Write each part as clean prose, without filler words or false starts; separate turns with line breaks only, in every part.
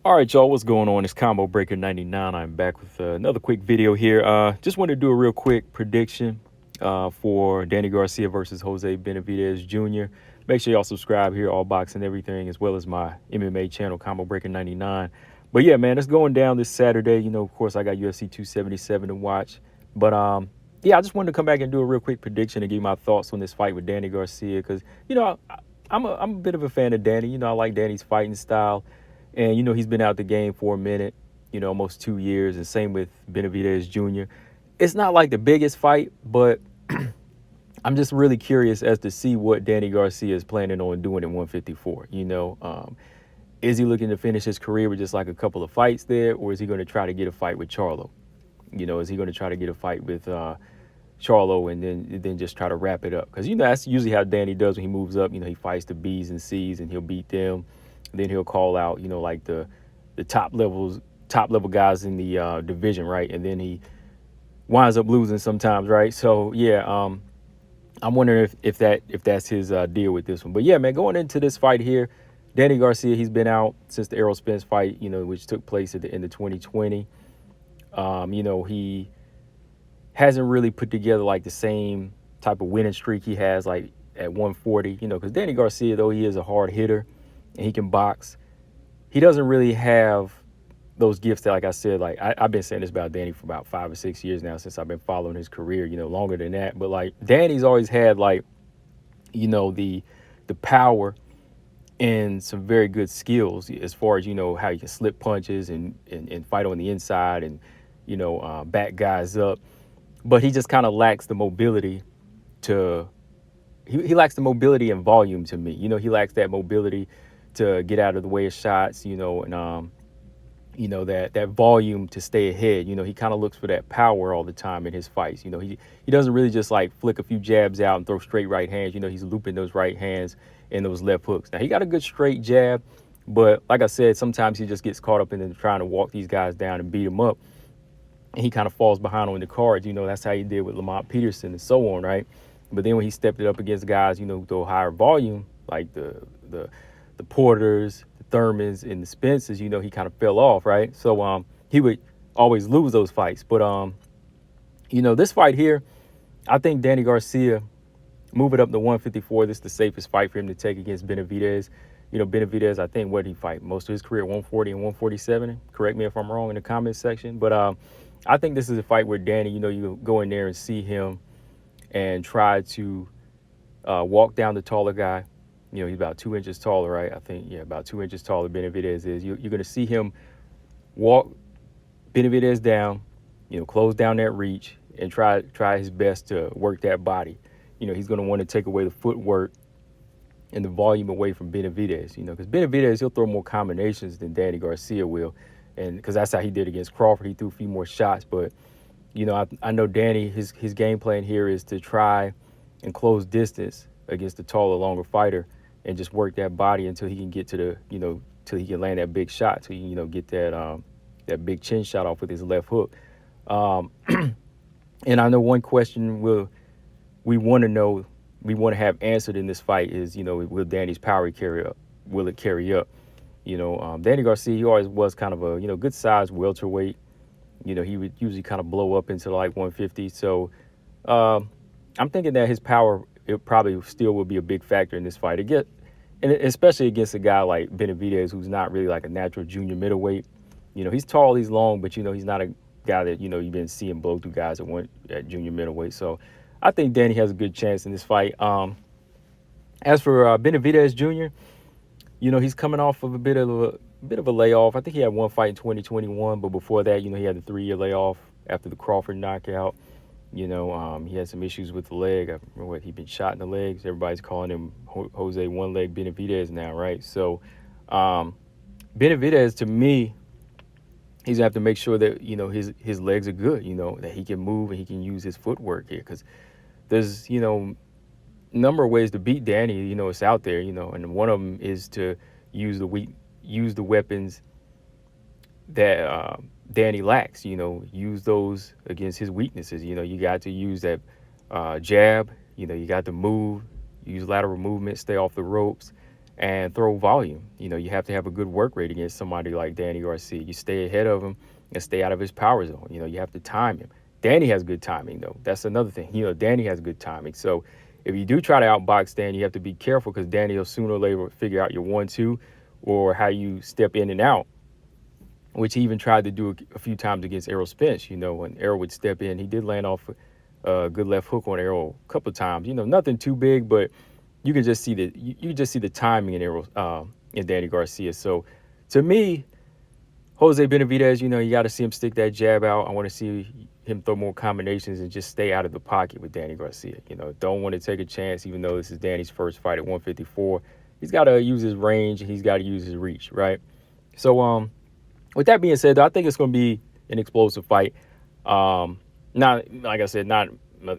All right, y'all, what's going on? It's Combo Breaker 99. I'm back with another quick video here. Just wanted to do a real quick prediction for Danny Garcia versus Jose Benavidez Jr. Make sure y'all subscribe here, all boxing everything, as well as my MMA channel, Combo Breaker 99. But yeah, man, it's going down this Saturday. Of course, I got UFC 277 to watch. But yeah, I just wanted to come back and do a real quick prediction and give you my thoughts on this fight with Danny Garcia because I'm a bit of a fan of Danny. I like Danny's fighting style. And, he's been out the game for a minute, almost 2 years. And same with Benavidez Jr. It's not like the biggest fight, but I'm just really curious as to see what Danny Garcia is planning on doing at 154. Is he looking to finish his career with just like a couple of fights there? Or is he going to try to get a fight with Charlo? Is he going to try to get a fight with Charlo and then just try to wrap it up? Because, that's usually how Danny does when he moves up. He fights the B's and C's and he'll beat them. Then he'll call out, like the top level guys in the division, right? And then he winds up losing sometimes, right? So yeah, I'm wondering if that's his deal with this one. But yeah, man, going into this fight here, Danny Garcia, he's been out since the Errol Spence fight, which took place at the end of 2020. He hasn't really put together like the same type of winning streak he has like at 140, because Danny Garcia, though he is a hard hitter and he can box, he doesn't really have those gifts that, like I said, like I've been saying this about Danny for about 5 or 6 years now since I've been following his career, longer than that. But like Danny's always had like, the power and some very good skills as far as, how he can slip punches and fight on the inside and, back guys up. But he just kind of lacks the mobility to, he lacks the mobility and volume to me. He lacks that mobility to get out of the way of shots, and that volume to stay ahead. He kind of looks for that power all the time in his fights. He doesn't really just like flick a few jabs out and throw straight right hands. He's looping those right hands and those left hooks. Now he got a good straight jab, but like I said, sometimes he just gets caught up in trying to walk these guys down and beat them up. And he kind of falls behind on the cards. That's how he did with Lamont Peterson and so on, right? But then when he stepped it up against guys, who throw higher volume, like the Porters, the Thurmans, and the Spencers, he kind of fell off, right? So he would always lose those fights. But this fight here, I think Danny Garcia moving up to 154. This is the safest fight for him to take against Benavidez. Benavidez, I think, what did he fight most of his career, 140 and 147. Correct me if I'm wrong in the comments section. But I think this is a fight where Danny, you go in there and see him and try to walk down the taller guy. He's about 2 inches taller, right? I think, yeah, about 2 inches taller Benavidez is. You're going to see him walk Benavidez down, close down that reach and try his best to work that body. He's going to want to take away the footwork and the volume away from Benavidez, because Benavidez, he'll throw more combinations than Danny Garcia will. And because that's how he did against Crawford. He threw a few more shots. But, I know Danny, his game plan here is to try and close distance against the taller, longer fighter and just work that body until he can get to the, till he can land that big shot, till he can, get that big chin shot off with his left hook. And I know one question we want to have answered in this fight is, will Danny's power carry up? Will it carry up? Danny Garcia, he always was kind of a, good size welterweight. He would usually kind of blow up into like 150. So I'm thinking that his power, it probably still will be a big factor in this fight. And especially against a guy like Benavidez, who's not really like a natural junior middleweight. He's tall, he's long, but, he's not a guy that, you've been seeing blow through guys at junior middleweight. So I think Danny has a good chance in this fight. As for Benavidez Jr., he's coming off of a bit of a layoff. I think he had one fight in 2021, but before that, he had the 3-year layoff after the Crawford knockout. He had some issues with the leg. I remember he'd been shot in the legs. Everybody's calling him Jose One Leg Benavidez now, right? So Benavidez, to me, he's gonna have to make sure that his legs are good. That he can move and he can use his footwork here, because there's number of ways to beat Danny. It's out there. And one of them is to use the weapons that Danny lacks. Use those against his weaknesses. You got to use that jab. You got to move, use lateral movement, stay off the ropes, and throw volume. You know, you have to have a good work rate against somebody like Danny Garcia. You stay ahead of him and stay out of his power zone. You know, you have to time him. Danny has good timing, though. That's another thing. You know, Danny has good timing. So if you do try to outbox Danny, you have to be careful because Danny will sooner or later figure out your 1-2 or how you step in and out, which he even tried to do a few times against Errol Spence. You know, when Errol would step in, he did land off a good left hook on Errol a couple of times. You know, nothing too big, but you can just see you just see the timing in Errol in Danny Garcia. So to me, Jose Benavidez, you know, you got to see him stick that jab out. I want to see him throw more combinations and just stay out of the pocket with Danny Garcia. You know, don't want to take a chance, even though this is Danny's first fight at 154. He's got to use his range and he's got to use his reach, right? So, with that being said, though, I think it's going to be an explosive fight. Not, like I said, not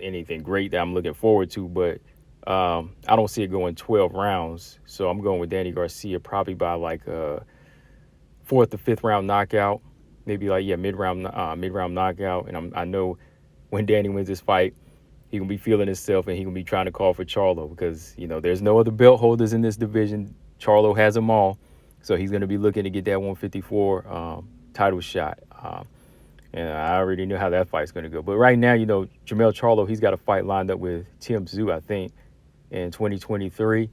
anything great that I'm looking forward to, but I don't see it going 12 rounds. So I'm going with Danny Garcia probably by like a fourth or fifth round knockout, maybe like mid round knockout. And I know when Danny wins this fight, he gonna be feeling himself and he gonna be trying to call for Charlo because you know there's no other belt holders in this division. Charlo has them all, so he's gonna be looking to get that 154 title shot. And I already know how that fight's gonna go. But right now, you know, Jermell Charlo, he's got a fight lined up with Tim Tszyu, I think, in 2023.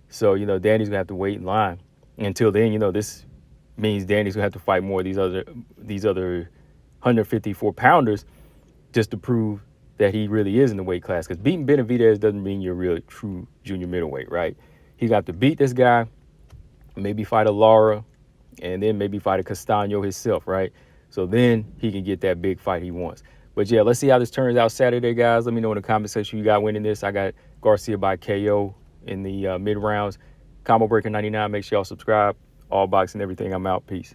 So you know, Danny's gonna have to wait in line. Until then, you know, this means Danny's gonna have to fight more of these other 154 pounders just to prove that he really is in the weight class. Because beating Benevidaz doesn't mean you're a real true junior middleweight, right? He's got to beat this guy, maybe fight a Lara, and then maybe fight a Castano himself, right? So then he can get that big fight he wants. But yeah, let's see how this turns out Saturday, guys. Let me know in the comment section you got winning this. I got Garcia by KO in the mid rounds. Combo Breaker 99. Make sure y'all subscribe. All boxing everything. I'm out. Peace.